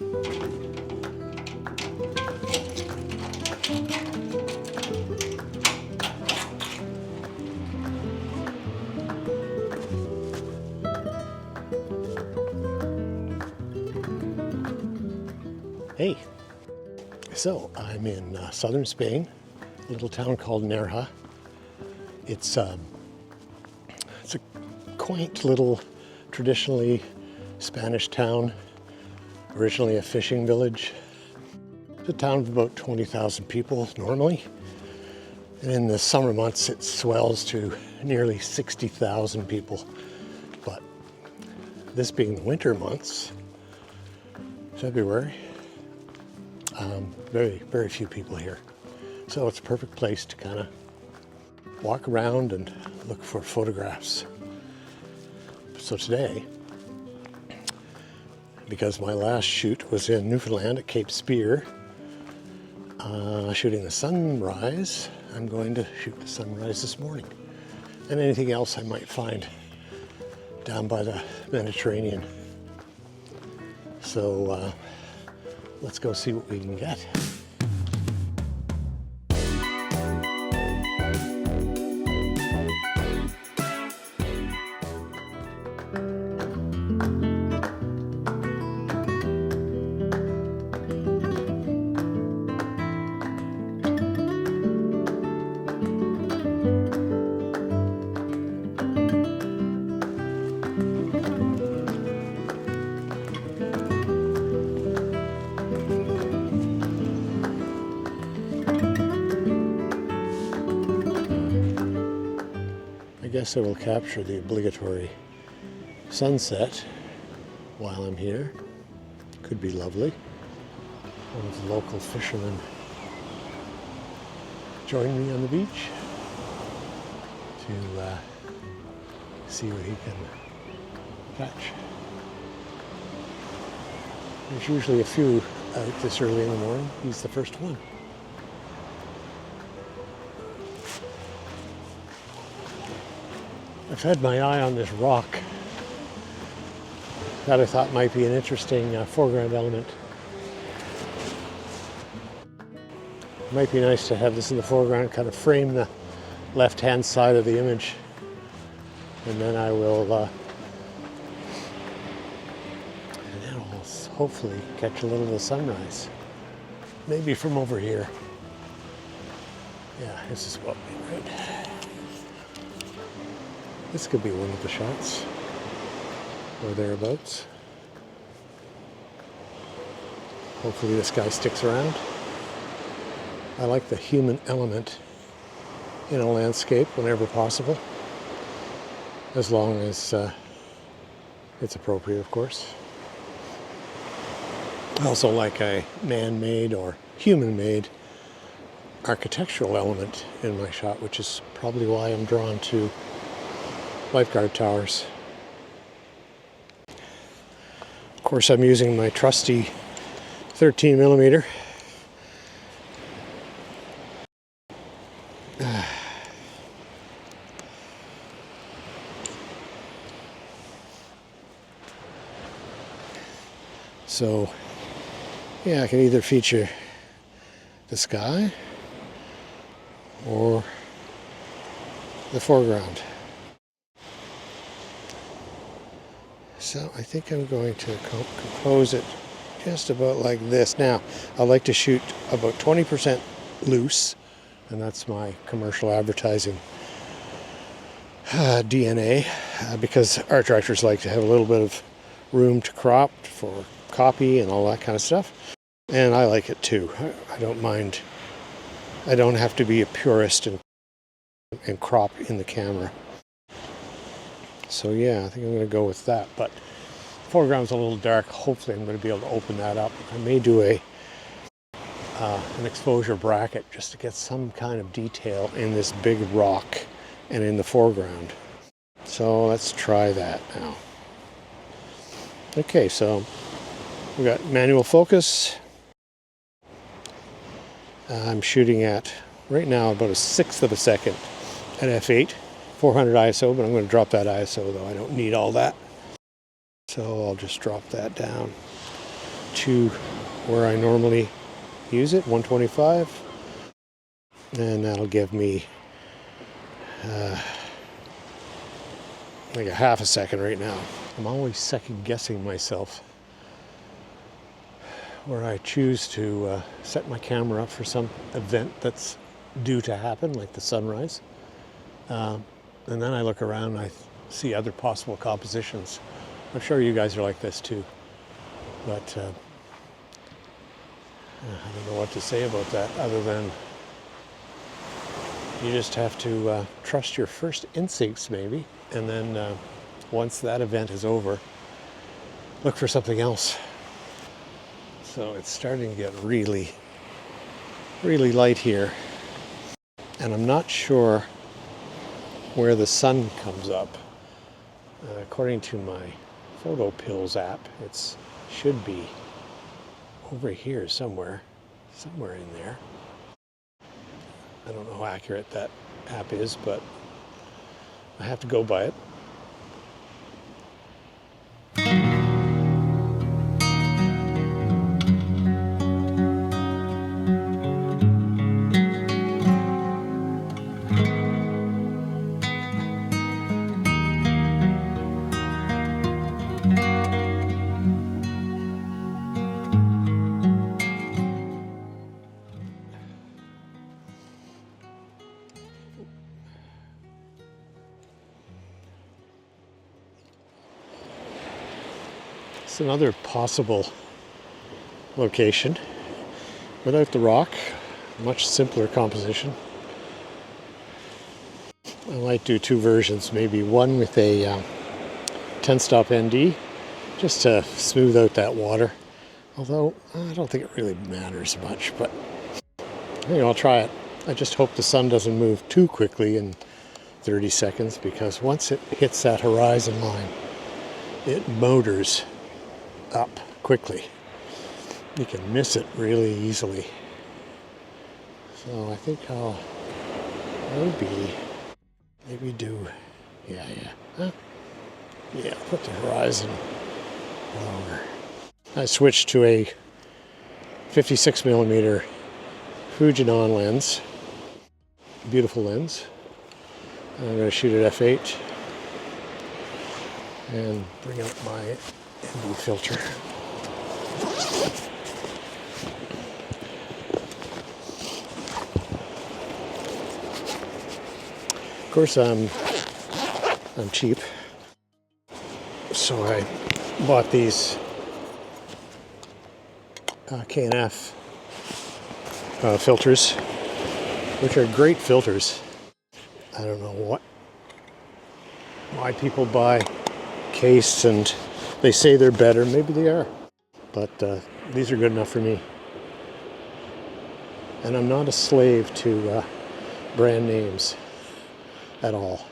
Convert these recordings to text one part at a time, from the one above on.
Hey, so I'm in southern Spain, a little town called Nerja. It's a quaint little, traditionally Spanish town, originally a fishing village. It's a town of about 20,000 people normally, and in the summer months it swells to nearly 60,000 people. But this being the winter months, February, very few people here. So it's a perfect place to kind of walk around and look for photographs. So today, because my last shoot was in Newfoundland at Cape Spear, shooting the sunrise, I'm going to shoot the sunrise this morning. And anything else I might find down by the Mediterranean. So let's go see what we can get. I guess I will capture the obligatory sunset while I'm here. Could be lovely. One of the local fishermen joined me on the beach to see what he can catch. There's usually a few out this early in the morning. He's the first one. I've had my eye on this rock that I thought might be an interesting foreground element. It might be nice to have this in the foreground, kind of frame the left-hand side of the image, and then I will hopefully catch a little of the sunrise, maybe from over here. Yeah, this is what we right. This could be one of the shots, or thereabouts. Hopefully this guy sticks around. I like the human element in a landscape whenever possible, as long as it's appropriate, of course. I also like a man-made or human-made architectural element in my shot, which is probably why I'm drawn to lifeguard towers. Of course, I'm using my trusty 13mm. So, yeah, I can either feature the sky or the foreground. So I think I'm going to compose it just about like this. Now, I like to shoot about 20% loose, and that's my commercial advertising DNA, because art directors like to have a little bit of room to crop for copy and all that kind of stuff. And I like it too. I don't mind. I don't have to be a purist and crop in the camera. So yeah, I think I'm going to go with that. But the foreground's a little dark. Hopefully I'm going to be able to open that up. I may do an exposure bracket just to get some kind of detail in this big rock and in the foreground. So let's try that now. Okay, so we got manual focus. I'm shooting at, right now, about 1/6 of a second at f8, 400 ISO, but I'm going to drop that ISO though. I don't need all that. So I'll just drop that down. to where I normally use it, 125. And that'll give me like a half a second right now. I'm always second guessing myself where I choose to set my camera up for some event that's due to happen, like the sunrise. And then I look around and I see other possible compositions. I'm sure you guys are like this too. But I don't know what to say about that other than you just have to trust your first instincts maybe. And then once that event is over, look for something else. So it's starting to get really, really light here. And I'm not sure where the sun comes up. According to my Photo Pills app, it should be over here somewhere in there. I don't know how accurate that app is, but I have to go by it. It's another possible location without the rock, much simpler composition. I might do two versions, maybe one with a 10-stop ND just to smooth out that water, although I don't think it really matters much, but anyway, I'll try it. I just hope the sun doesn't move too quickly in 30 seconds, because once it hits that horizon line, it motors up quickly. You can miss it really easily. So I think I'll maybe do, put the horizon lower. I switched to a 56mm Fujinon lens. Beautiful lens. I'm going to shoot at f8 and bring out my ND filter. Of course, I'm cheap, so I bought these K&F filters, which are great filters. I don't know why people buy case and they say they're better. Maybe they are, but these are good enough for me. And I'm not a slave to brand names at all.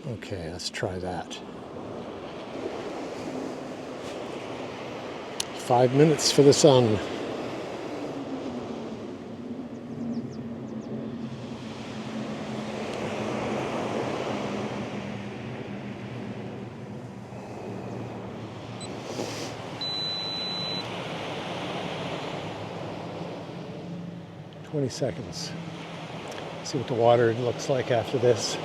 Okay, let's try that. 5 minutes for the sun. Seconds. See what the water looks like after this.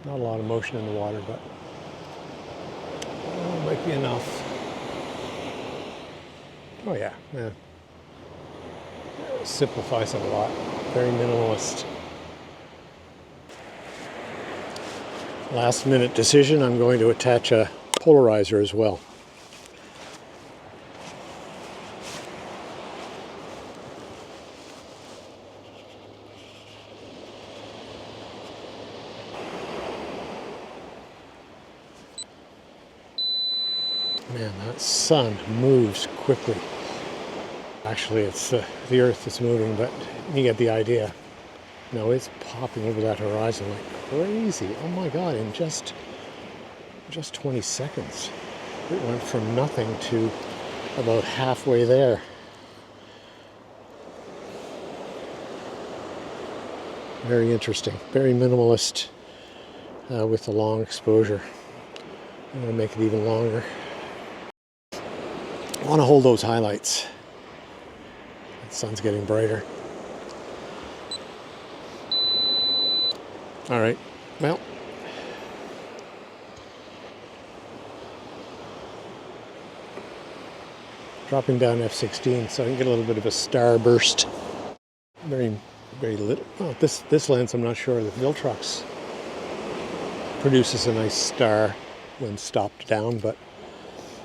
Not a lot of motion in the water, but it might be enough. Oh yeah. Simplifies it a lot. Very minimalist. Last minute decision, I'm going to attach a polarizer as well. Man, that sun moves quickly. Actually, it's the Earth that's moving, but you get the idea. No, it's popping over that horizon like crazy. Oh my God, in just 20 seconds. It went from nothing to about halfway there. Very interesting, very minimalist with the long exposure. I'm going to make it even longer. I want to hold those highlights. The sun's getting brighter. All right, well, dropping down f16 so I can get a little bit of a star burst. Very little. Oh, this lens, I'm not sure. The Viltrox produces a nice star when stopped down, but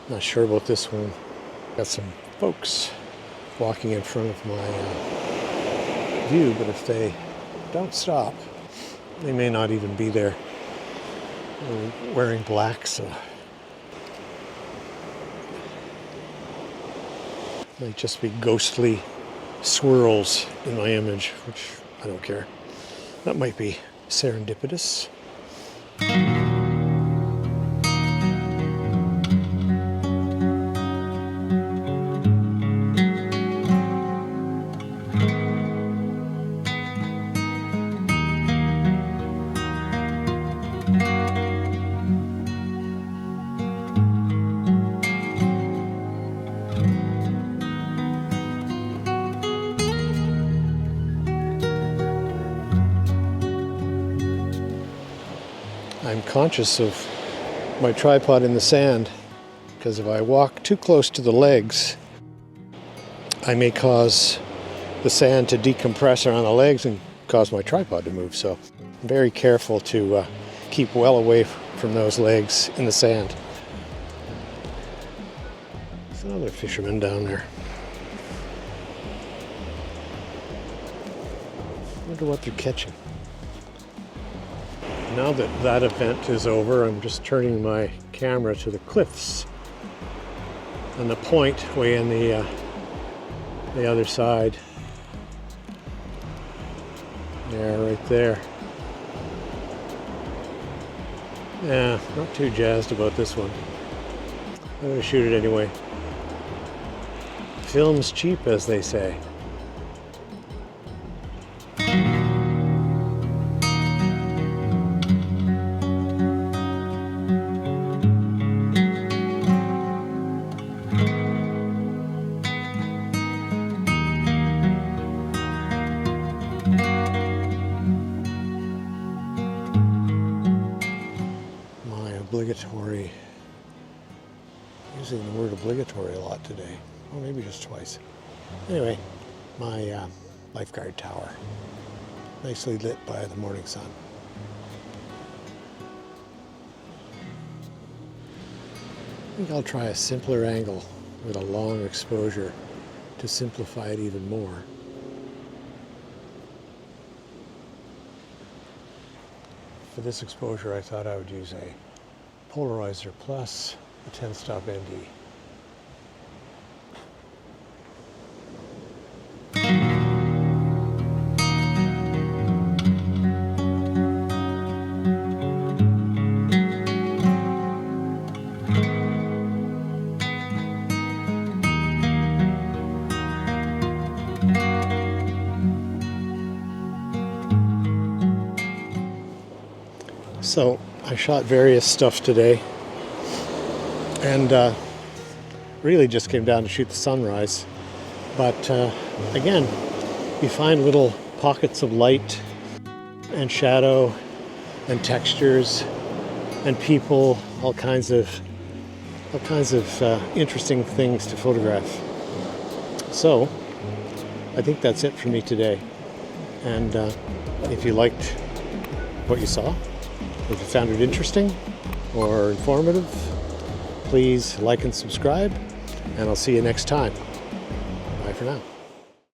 not sure about this one. Got some folks walking in front of my view, but if they don't stop, they may not even be there. They're wearing black, so might just be ghostly swirls in my image, which I don't care. That might be serendipitous. I'm conscious of my tripod in the sand because if I walk too close to the legs, I may cause the sand to decompress around the legs and cause my tripod to move. So I'm very careful to keep well away from those legs in the sand. There's another fisherman down there. I wonder what they're catching. Now that that event is over, I'm just turning my camera to the cliffs and the point way in the other side. Yeah, right there. Yeah, not too jazzed about this one. I'm gonna shoot it anyway. Film's cheap, as they say. Obligatory, using the word obligatory a lot today, or maybe just twice. Anyway, my lifeguard tower, nicely lit by the morning sun. I think I'll try a simpler angle with a long exposure to simplify it even more. For this exposure, I thought I would use a Polarizer Plus, a 10-stop ND. So I shot various stuff today and really just came down to shoot the sunrise. But again, you find little pockets of light and shadow and textures and people, all kinds of interesting things to photograph. So I think that's it for me today. And if you liked what you saw, if you found it interesting or informative, please like and subscribe, and I'll see you next time. Bye for now.